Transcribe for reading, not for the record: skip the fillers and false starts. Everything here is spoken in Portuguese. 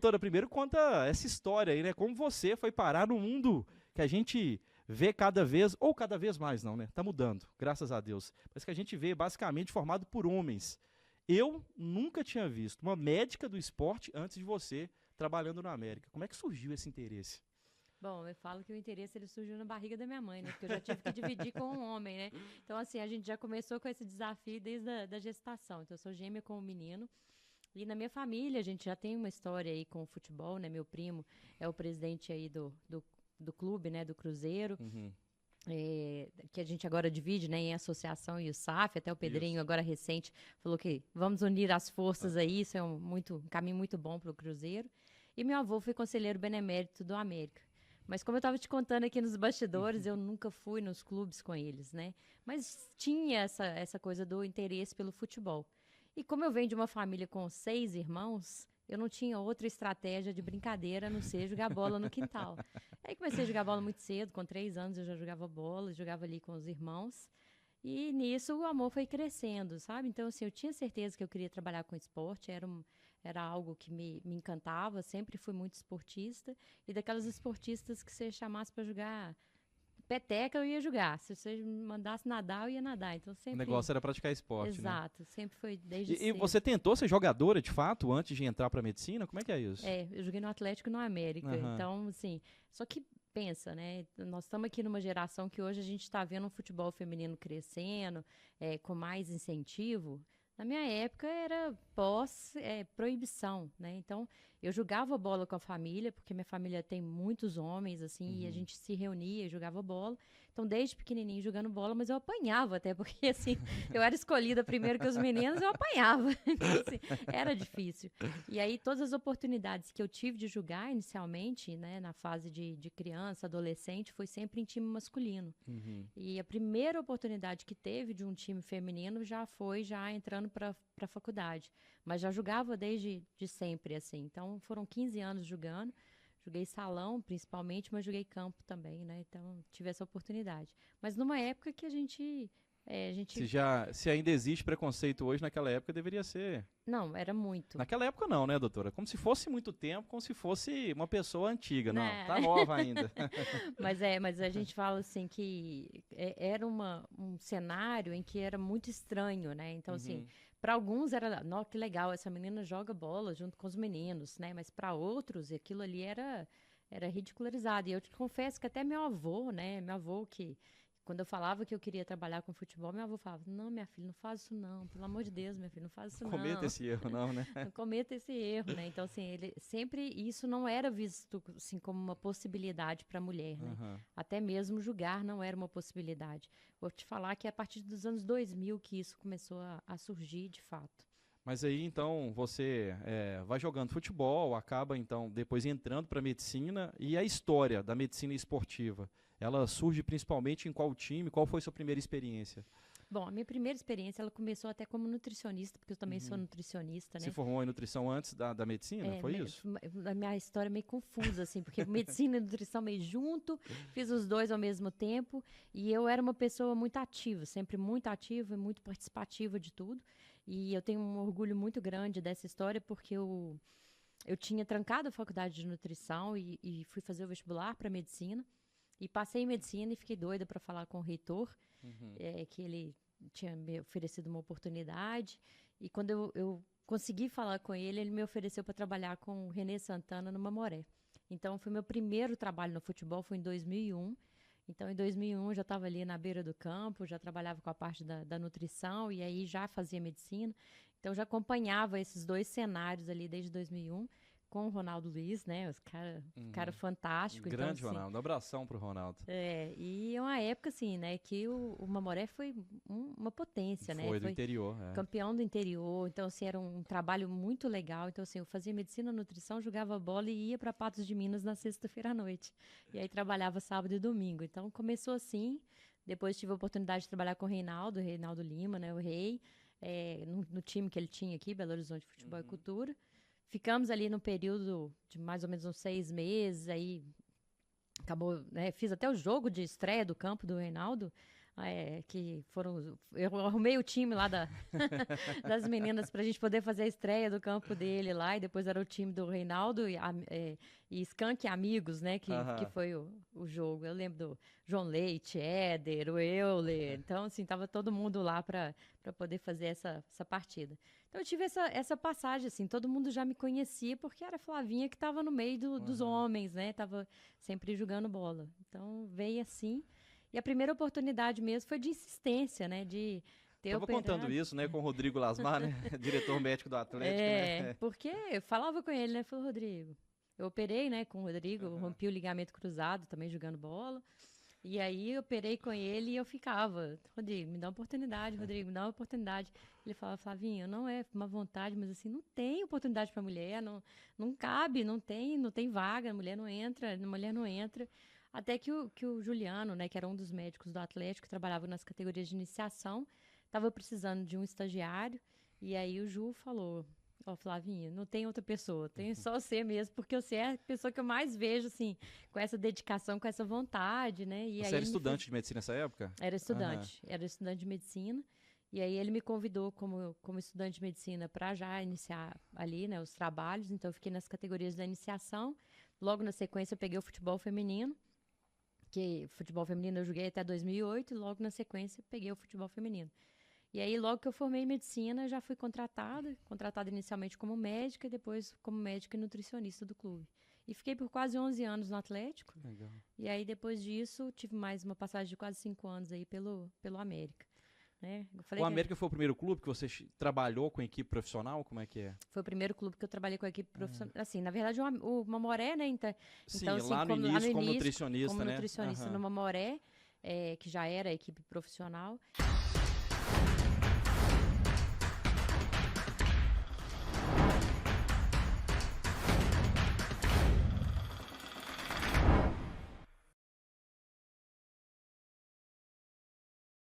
doutora, primeiro conta essa história aí, né? Como você foi parar no mundo que a gente vê cada vez, ou cada vez mais não, né? Tá mudando, graças a Deus. Mas que a gente vê basicamente formado por homens. Eu nunca tinha visto uma médica do esporte antes de você trabalhando na América. Como é que surgiu esse interesse? Bom, eu falo que o interesse ele surgiu na barriga da minha mãe, né? Porque eu já tive que dividir com um homem, né? Então, assim, a gente já começou com esse desafio desde a da gestação. Então, eu sou gêmea com um menino. E na minha família, a gente já tem uma história aí com o futebol, né? Meu primo é o presidente aí do clube, né? Do Cruzeiro. Uhum. Que a gente agora divide, né, em associação e o SAF, até o Pedrinho, Isso. agora recente, falou que vamos unir as Ah, forças aí, isso é um caminho muito bom para o Cruzeiro. E meu avô foi conselheiro benemérito do América. Mas como eu estava te contando aqui nos bastidores, eu nunca fui nos clubes com eles, né? Mas tinha essa coisa do interesse pelo futebol. E como eu venho de uma família com 6 irmãos, eu não tinha outra estratégia de brincadeira a não ser jogar bola no quintal. Aí comecei a jogar bola muito cedo, com 3 anos eu já jogava bola, jogava ali com os irmãos. E nisso o amor foi crescendo, sabe? Então, assim, eu tinha certeza que eu queria trabalhar com esporte, era algo que me encantava, sempre fui muito esportista. E daquelas esportistas que você chamasse para jogar peteca, eu ia jogar. Se você me mandasse nadar, eu ia nadar. Então, o sempre. negócio era praticar esporte, né? Exato, sempre foi desde E cedo. você tentou ser jogadora de fato antes de entrar para medicina? Como é que é isso? É, eu joguei no Atlético e no América. Aham. Então, assim, só que pensa, né? Nós estamos aqui numa geração que hoje a gente está vendo um futebol feminino crescendo, com mais incentivo. Na minha época era pós-proibição, né? Então, eu jogava bola com a família, porque minha família tem muitos homens, assim, e a Uhum. gente se reunia e jogava bola. Então, desde pequenininho jogando bola, mas eu apanhava até, porque, assim, eu era escolhida primeiro que os meninos, eu apanhava. Então, assim, era difícil. E aí, todas as oportunidades que eu tive de jogar inicialmente, né, na fase de criança, adolescente, foi sempre em time masculino. Uhum. E a primeira oportunidade que teve de um time feminino já foi já entrando para a faculdade. Mas já jogava desde de sempre, assim. Então, foram 15 anos jogando. Joguei salão, principalmente, mas joguei campo também, né? Então, tive essa oportunidade. Mas numa época que a gente, Se ainda existe preconceito hoje, naquela época deveria ser. não, era muito. Naquela época não, né, doutora? Como se fosse muito tempo, como se fosse uma pessoa antiga. Não, Né? tá nova ainda. Mas a gente fala assim que era um cenário em que era muito estranho, né? Então, assim, Uhum. para alguns era, nossa, que legal, essa menina joga bola junto com os meninos, né? Mas para outros, aquilo ali era ridicularizado. E eu te confesso que até meu avô, né? Meu avô que quando eu falava que eu queria trabalhar com futebol, meu avô falava: "Não, minha filha, não faz isso não. Pelo amor de Deus, minha filha, não faz Não isso cometa não." esse erro, não, né? Não cometa esse erro, né? Então, assim, ele sempre isso não era visto assim como uma possibilidade para a mulher, né? Aham. Até mesmo julgar não era uma possibilidade. Vou te falar que é a partir dos anos 2000 que isso começou a surgir de fato. Mas aí então você vai jogando futebol, acaba então depois entrando para medicina e a história da medicina esportiva, ela surge principalmente em qual time? Qual foi sua primeira experiência? Bom, a minha primeira experiência ela começou até como nutricionista, porque eu também sou Uhum. nutricionista, Se né? formou em nutrição antes da medicina? Foi isso? A minha história é meio confusa, assim, porque medicina e nutrição meio junto, fiz os dois ao mesmo tempo, e eu era uma pessoa muito ativa, sempre muito ativa e muito participativa de tudo. E eu tenho um orgulho muito grande dessa história, porque eu tinha trancado a faculdade de nutrição e fui fazer o vestibular para medicina. E passei em medicina e fiquei doida para falar com o reitor, Uhum. que ele tinha me oferecido uma oportunidade. E quando eu consegui falar com ele, ele me ofereceu para trabalhar com o Renê Santana no Mamoré. Então, foi meu primeiro trabalho no futebol, foi em 2001. Então, em 2001, eu já estava ali na beira do campo, já trabalhava com a parte da nutrição e aí já fazia medicina. Então, já acompanhava esses dois cenários ali desde 2001 com o Ronaldo Luiz, né? Os cara Uhum. fantástico. Então, Grande assim, Ronaldo, abração pro Ronaldo. e é uma época, assim, né, que o Mamoré foi uma potência, né? Foi do Foi interior, é. campeão do interior, então, assim, era um trabalho muito legal. Então, assim, eu fazia medicina, nutrição, jogava bola e ia para Patos de Minas na sexta-feira à noite. E aí trabalhava sábado e domingo. Então, começou assim. Depois tive a oportunidade de trabalhar com o Reinaldo Lima, né, o Rei, no time que ele tinha aqui, Belo Horizonte Futebol e Uhum. Cultura. Ficamos ali no período de mais ou menos uns 6 meses, aí acabou, né, fiz até o jogo de estreia do campo do Reinaldo, que foram... Eu arrumei o time lá das meninas pra gente poder fazer a estreia do campo dele lá, e depois era o time do Reinaldo e Skank Amigos, né, que foi o jogo. Eu lembro do João Leite, Éder, o Euler, então, assim, tava todo mundo lá pra poder fazer essa partida. Então, eu tive essa passagem, assim, todo mundo já me conhecia, porque era a Flavinha que tava no meio dos homens, né, tava sempre jogando bola. Então, veio assim... E a primeira oportunidade mesmo foi de insistência, né? De ter Tava contando isso, né, com o Rodrigo Lasmar, né? Diretor médico do Atlético, né? Porque eu falava com ele, né? Falei, Rodrigo, eu operei, né, com o Rodrigo, rompi o ligamento cruzado, também jogando bola. E aí eu operei com ele e eu ficava, Rodrigo, me dá uma oportunidade, Rodrigo, me dá uma oportunidade. Ele falava, Flavinha, não é uma vontade, mas assim, não tem oportunidade para mulher, não cabe, não tem vaga, a mulher não entra. Até que o Juliano, né, que era um dos médicos do Atlético, que trabalhava nas categorias de iniciação, estava precisando de um estagiário, e aí o Ju falou, Flavinha, não tem outra pessoa, tem só você mesmo, porque você é a pessoa que eu mais vejo, assim, com essa dedicação, com essa vontade, né? E você aí era estudante de medicina nessa época? Era estudante de medicina, e aí ele me convidou como estudante de medicina para já iniciar ali, né, os trabalhos, então eu fiquei nas categorias da iniciação, logo na sequência eu peguei o futebol feminino, que futebol feminino eu joguei até 2008 e logo na sequência peguei o futebol feminino. E aí logo que eu formei em medicina, já fui contratada inicialmente como médica e depois como médica e nutricionista do clube. E fiquei por quase 11 anos no Atlético. Legal. E aí depois disso tive mais uma passagem de quase 5 anos aí pelo América. Né? O América foi o primeiro clube que você trabalhou com equipe profissional? Como é que é? Foi o primeiro clube que eu trabalhei com a equipe profissional. Assim, na verdade, o Mamoré, né? Sim, então, assim, lá no início, como nutricionista, como né? nutricionista no Mamoré, que já era a equipe profissional.